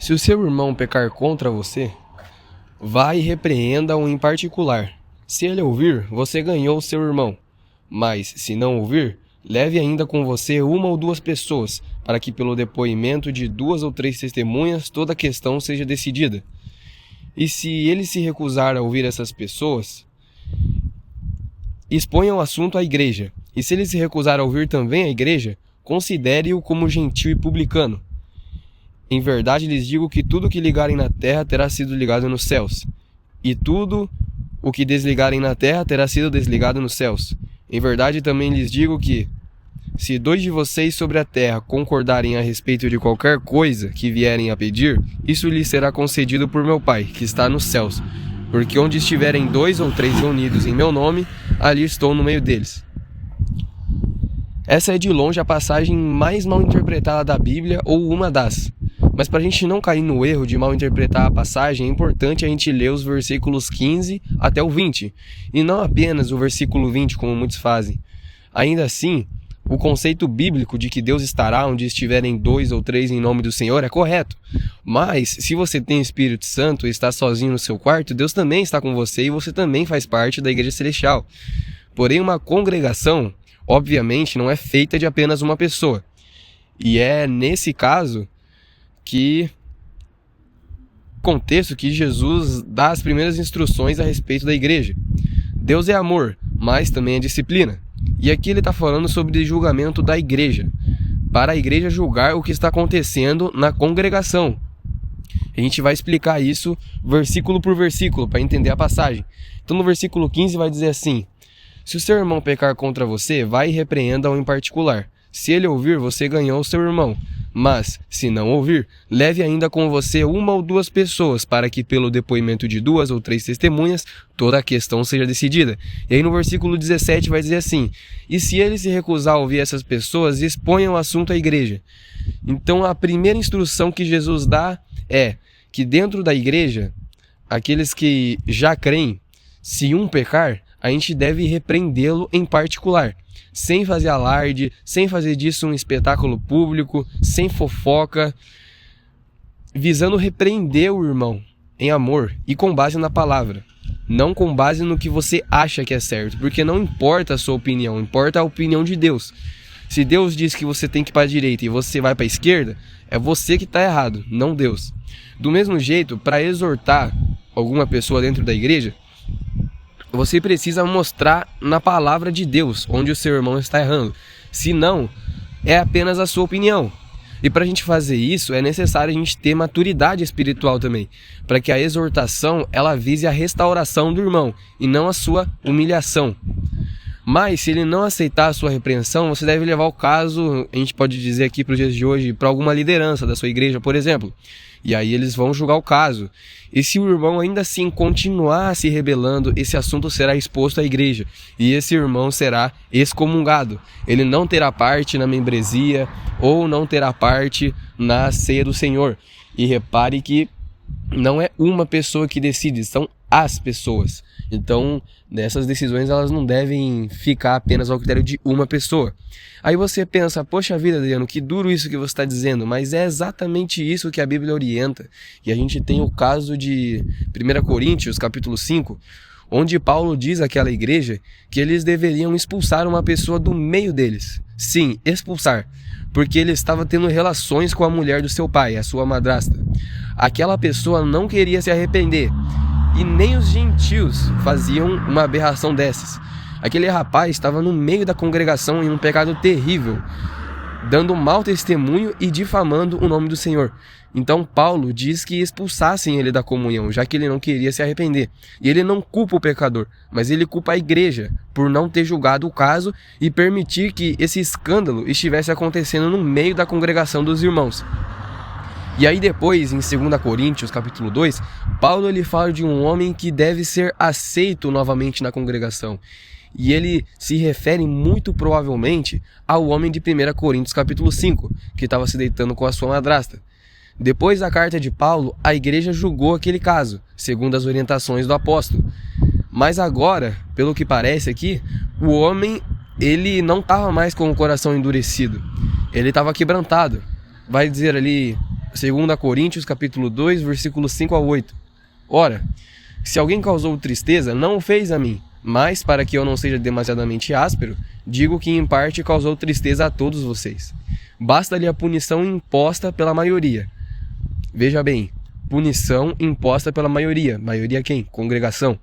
Se o seu irmão pecar contra você, vá e repreenda-o em particular. Se ele ouvir, você ganhou o seu irmão. Mas, se não ouvir, leve ainda com você uma ou duas pessoas, para que pelo depoimento de 2 ou 3 testemunhas toda a questão seja decidida. E se ele se recusar a ouvir essas pessoas, exponha o assunto à igreja. E se ele se recusar a ouvir também a igreja, considere-o como gentil e publicano. Em verdade lhes digo que tudo o que ligarem na terra terá sido ligado nos céus, e tudo o que desligarem na terra terá sido desligado nos céus. Em verdade também lhes digo que, se 2 de vocês sobre a terra concordarem a respeito de qualquer coisa que vierem a pedir, isso lhes será concedido por meu Pai, que está nos céus. Porque onde estiverem 2 ou 3 reunidos em meu nome, ali estou no meio deles. Essa é de longe a passagem mais mal interpretada da Bíblia, ou uma das. Mas para a gente não cair no erro de mal interpretar a passagem, é importante a gente ler os versículos 15 até o 20, e não apenas o versículo 20, como muitos fazem. Ainda assim, o conceito bíblico de que Deus estará onde estiverem 2 ou 3 em nome do Senhor é correto. Mas, se você tem o Espírito Santo e está sozinho no seu quarto, Deus também está com você e você também faz parte da Igreja Celestial. Porém, uma congregação, obviamente, não é feita de apenas uma pessoa. E é nesse caso que contexto que Jesus dá as primeiras instruções a respeito da igreja. Deus é amor, mas também é disciplina. E aqui ele está falando sobre o julgamento da igreja, para a igreja julgar o que está acontecendo na congregação. A gente vai explicar isso versículo por versículo para entender a passagem. Então no versículo 15 vai dizer assim: se o seu irmão pecar contra você, vai e repreenda-o em particular. Se ele ouvir, você ganhou o seu irmão. Mas, se não ouvir, leve ainda com você uma ou duas pessoas, para que pelo depoimento de 2 ou 3 testemunhas, toda a questão seja decidida. E aí no versículo 17 vai dizer assim: e se ele se recusar a ouvir essas pessoas, exponha o assunto à igreja. Então a primeira instrução que Jesus dá é que dentro da igreja, aqueles que já creem, se um pecar, a gente deve repreendê-lo em particular, sem fazer alarde, sem fazer disso um espetáculo público, sem fofoca, visando repreender o irmão em amor e com base na palavra, não com base no que você acha que é certo, porque não importa a sua opinião, importa a opinião de Deus. Se Deus diz que você tem que ir para a direita e você vai para a esquerda, é você que está errado, não Deus. Do mesmo jeito, para exortar alguma pessoa dentro da igreja, você precisa mostrar na palavra de Deus onde o seu irmão está errando. Se não, é apenas a sua opinião. E para a gente fazer isso, é necessário a gente ter maturidade espiritual também, para que a exortação ela vise a restauração do irmão e não a sua humilhação. Mas se ele não aceitar a sua repreensão, você deve levar o caso, a gente pode dizer aqui para os dias de hoje, para alguma liderança da sua igreja, por exemplo. E aí eles vão julgar o caso. E se o irmão ainda assim continuar se rebelando, esse assunto será exposto à igreja. E esse irmão será excomungado. Ele não terá parte na membresia ou não terá parte na ceia do Senhor. E repare que não é uma pessoa que decide, são as pessoas. Então, essas decisões elas não devem ficar apenas ao critério de uma pessoa. Aí você pensa, poxa vida, Adriano, que duro isso que você está dizendo, mas é exatamente isso que a Bíblia orienta. E a gente tem o caso de 1 Coríntios, capítulo 5, onde Paulo diz àquela igreja que eles deveriam expulsar uma pessoa do meio deles. Sim, expulsar, porque ele estava tendo relações com a mulher do seu pai, a sua madrasta. Aquela pessoa não queria se arrepender. E nem os gentios faziam uma aberração dessas. Aquele rapaz estava no meio da congregação em um pecado terrível, dando mau testemunho e difamando o nome do Senhor. Então Paulo diz que expulsassem ele da comunhão, já que ele não queria se arrepender. E ele não culpa o pecador, mas ele culpa a igreja por não ter julgado o caso e permitir que esse escândalo estivesse acontecendo no meio da congregação dos irmãos. E aí depois, em 2 Coríntios, capítulo 2, Paulo ele fala de um homem que deve ser aceito novamente na congregação. E ele se refere muito provavelmente ao homem de 1 Coríntios, capítulo 5, que estava se deitando com a sua madrasta. Depois da carta de Paulo, a igreja julgou aquele caso, segundo as orientações do apóstolo. Mas agora, pelo que parece aqui, o homem ele não estava mais com o coração endurecido. Ele estava quebrantado. Vai dizer ali 2 Coríntios capítulo 2, versículos 5 a 8. Ora, se alguém causou tristeza, não o fez a mim, mas para que eu não seja demasiadamente áspero, digo que em parte causou tristeza a todos vocês. Basta-lhe a punição imposta pela maioria. Veja bem, punição imposta pela maioria. Maioria quem? Congregação.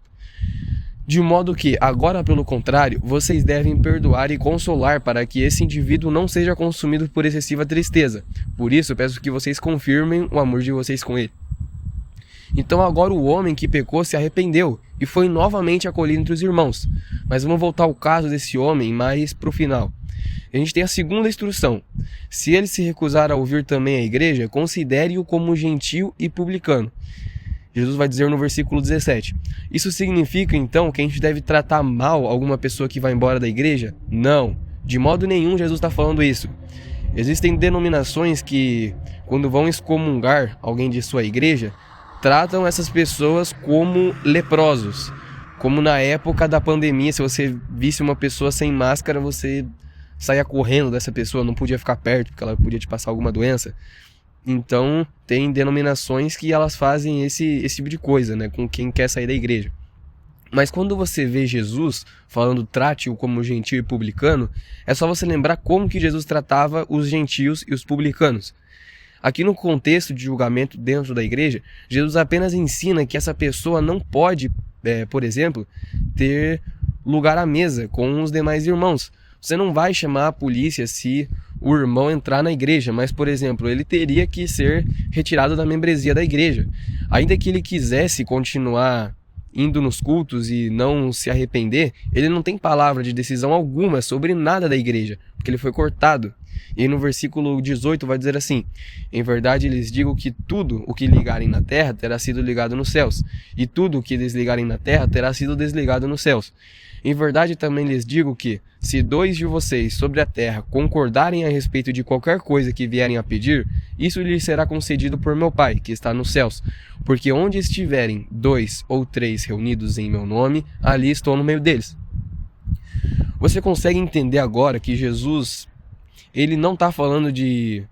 De modo que, agora pelo contrário, vocês devem perdoar e consolar para que esse indivíduo não seja consumido por excessiva tristeza. Por isso, peço que vocês confirmem o amor de vocês com ele. Então agora o homem que pecou se arrependeu e foi novamente acolhido entre os irmãos. Mas vamos voltar ao caso desse homem mais para o final. A gente tem a segunda instrução. Se ele se recusar a ouvir também a igreja, considere-o como gentio e publicano. Jesus vai dizer no versículo 17. Isso significa então que a gente deve tratar mal alguma pessoa que vai embora da igreja? Não, de modo nenhum Jesus está falando isso. Existem denominações que, quando vão excomungar alguém de sua igreja, tratam essas pessoas como leprosos. Como na época da pandemia, se você visse uma pessoa sem máscara, você saía correndo dessa pessoa, não podia ficar perto, porque ela podia te passar alguma doença. Então, tem denominações que elas fazem esse tipo de coisa, né, com quem quer sair da igreja. Mas quando você vê Jesus falando trate-o como gentio e publicano, é só você lembrar como que Jesus tratava os gentios e os publicanos. Aqui no contexto de julgamento dentro da igreja, Jesus apenas ensina que essa pessoa não pode, por exemplo, ter lugar à mesa com os demais irmãos. Você não vai chamar a polícia se o irmão entrar na igreja, mas, por exemplo, ele teria que ser retirado da membresia da igreja. Ainda que ele quisesse continuar indo nos cultos e não se arrepender, ele não tem palavra de decisão alguma sobre nada da igreja, porque ele foi cortado. E aí no versículo 18 vai dizer assim: em verdade lhes digo que tudo o que ligarem na terra terá sido ligado nos céus, e tudo o que desligarem na terra terá sido desligado nos céus. Em verdade também lhes digo que, se 2 de vocês sobre a terra concordarem a respeito de qualquer coisa que vierem a pedir, isso lhes será concedido por meu Pai, que está nos céus. Porque onde estiverem 2 ou 3 reunidos em meu nome, ali estou no meio deles. Você consegue entender agora que Jesus, ele não está falando de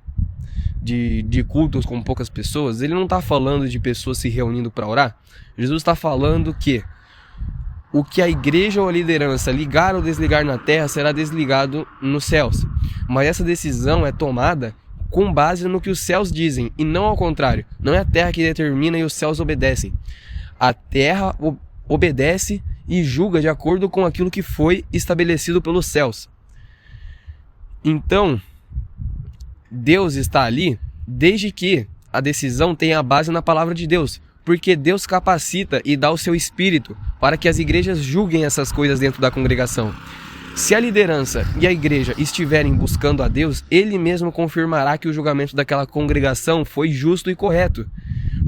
cultos com poucas pessoas, ele não está falando de pessoas se reunindo para orar. Jesus está falando que o que a igreja ou a liderança ligar ou desligar na terra será desligado nos céus. Mas essa decisão é tomada com base no que os céus dizem, e não ao contrário. Não é a terra que determina e os céus obedecem. A terra obedece e julga de acordo com aquilo que foi estabelecido pelos céus. Então, Deus está ali desde que a decisão tenha a base na palavra de Deus. Porque Deus capacita e dá o seu espírito para que as igrejas julguem essas coisas dentro da congregação. Se a liderança e a igreja estiverem buscando a Deus, Ele mesmo confirmará que o julgamento daquela congregação foi justo e correto.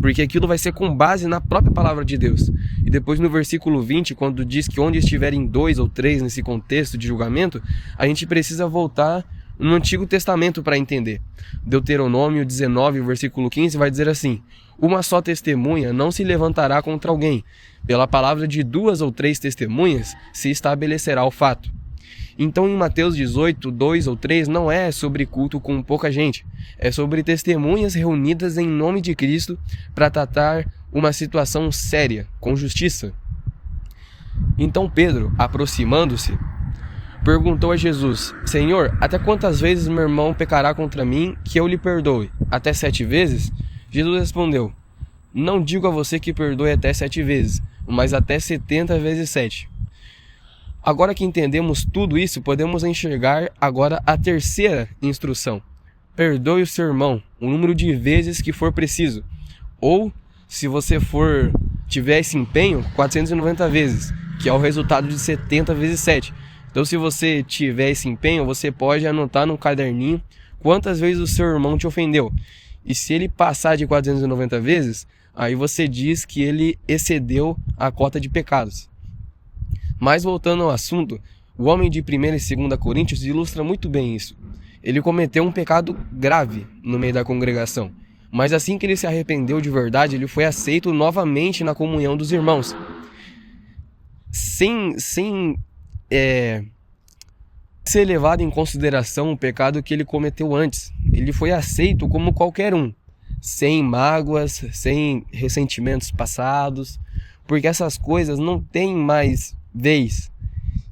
Porque aquilo vai ser com base na própria palavra de Deus. E depois no versículo 20, quando diz que onde estiverem 2 ou 3 nesse contexto de julgamento, a gente precisa voltar no Antigo Testamento para entender. Deuteronômio 19, versículo 15 vai dizer assim: uma só testemunha não se levantará contra alguém. Pela palavra de 2 ou 3 testemunhas se estabelecerá o fato. Então em Mateus 18, 2 ou 3 não é sobre culto com pouca gente. É sobre testemunhas reunidas em nome de Cristo para tratar uma situação séria, com justiça. Então Pedro, aproximando-se, perguntou a Jesus: Senhor, até quantas vezes meu irmão pecará contra mim que eu lhe perdoe? Até 7 vezes? Jesus respondeu: não digo a você que perdoe até 7 vezes, mas até 70 vezes 7. Agora que entendemos tudo isso, podemos enxergar agora a terceira instrução. Perdoe o seu irmão, o número de vezes que for preciso. Ou, se você tiver esse empenho, 490 vezes, que é o resultado de 70 vezes 7. Então, se você tiver esse empenho, você pode anotar no caderninho quantas vezes o seu irmão te ofendeu. E se ele passar de 490 vezes, aí você diz que ele excedeu a cota de pecados. Mas voltando ao assunto, o homem de 1 e 2 Coríntios ilustra muito bem isso. Ele cometeu um pecado grave no meio da congregação. Mas assim que ele se arrependeu de verdade, ele foi aceito novamente na comunhão dos irmãos. Sem ser levado em consideração o pecado que ele cometeu antes. Ele foi aceito como qualquer um, sem mágoas, sem ressentimentos passados, porque essas coisas não têm mais vez.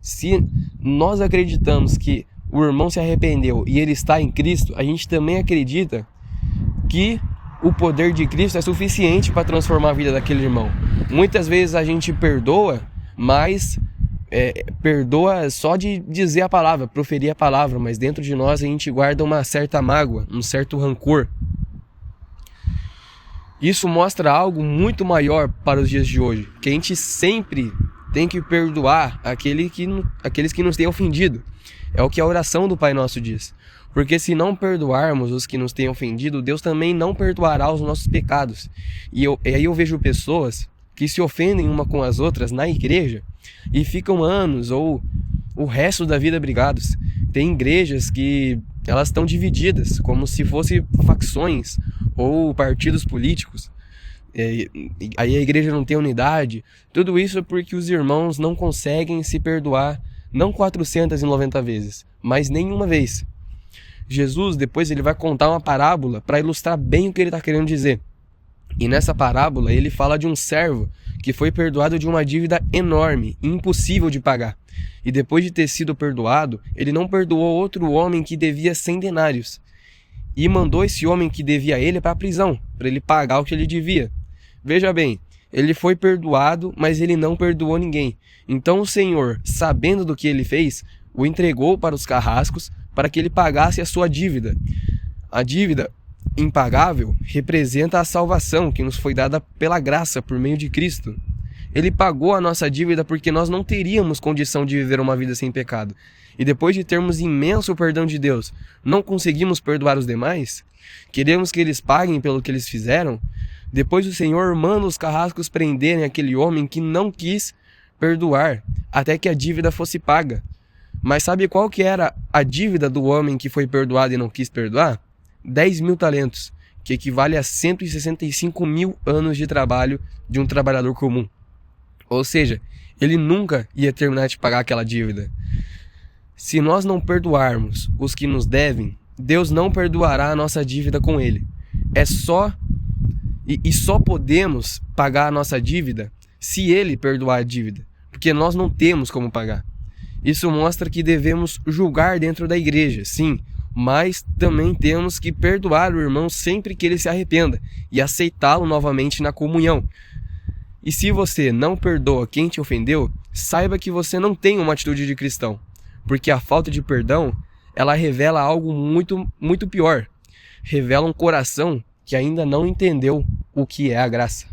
Se nós acreditamos que o irmão se arrependeu e ele está em Cristo, a gente também acredita que o poder de Cristo é suficiente para transformar a vida daquele irmão. Muitas vezes a gente perdoa, mas perdoa só de dizer a palavra, proferir a palavra, mas dentro de nós a gente guarda uma certa mágoa, um certo rancor. Isso mostra algo muito maior para os dias de hoje, que a gente sempre tem que perdoar aqueles que nos têm ofendido. É o que a oração do Pai Nosso diz. Porque se não perdoarmos os que nos têm ofendido, Deus também não perdoará os nossos pecados. E aí eu vejo pessoas que se ofendem uma com as outras na igreja e ficam anos ou o resto da vida brigados. Tem igrejas que elas estão divididas, como se fossem facções ou partidos políticos. Aí a igreja não tem unidade. Tudo isso é porque os irmãos não conseguem se perdoar, não 490 vezes, mas nenhuma vez. Jesus depois ele vai contar uma parábola para ilustrar bem o que ele está querendo dizer. E nessa parábola ele fala de um servo que foi perdoado de uma dívida enorme, impossível de pagar. E depois de ter sido perdoado, ele não perdoou outro homem que devia 100 denários. E mandou esse homem que devia a ele para a prisão, para ele pagar o que ele devia. Veja bem, ele foi perdoado, mas ele não perdoou ninguém. Então o Senhor, sabendo do que ele fez, o entregou para os carrascos para que ele pagasse a sua dívida. A dívida impagável representa a salvação que nos foi dada pela graça por meio de Cristo. Ele pagou a nossa dívida porque nós não teríamos condição de viver uma vida sem pecado. E depois de termos imenso perdão de Deus, não conseguimos perdoar os demais? Queremos que eles paguem pelo que eles fizeram? Depois o Senhor manda os carrascos prenderem aquele homem que não quis perdoar, até que a dívida fosse paga. Mas sabe qual que era a dívida do homem que foi perdoado e não quis perdoar? 10.000 talentos, que equivale a 165.000 anos de trabalho de um trabalhador comum. Ou seja, ele nunca ia terminar de pagar aquela dívida. Se nós não perdoarmos os que nos devem, Deus não perdoará a nossa dívida com ele. Só podemos pagar a nossa dívida se ele perdoar a dívida, porque nós não temos como pagar. Isso mostra que devemos julgar dentro da igreja, sim, mas também temos que perdoar o irmão sempre que ele se arrependa e aceitá-lo novamente na comunhão. E se você não perdoa quem te ofendeu, saiba que você não tem uma atitude de cristão, porque a falta de perdão, ela revela algo muito, muito pior. Revela um coração que ainda não entendeu o que é a graça.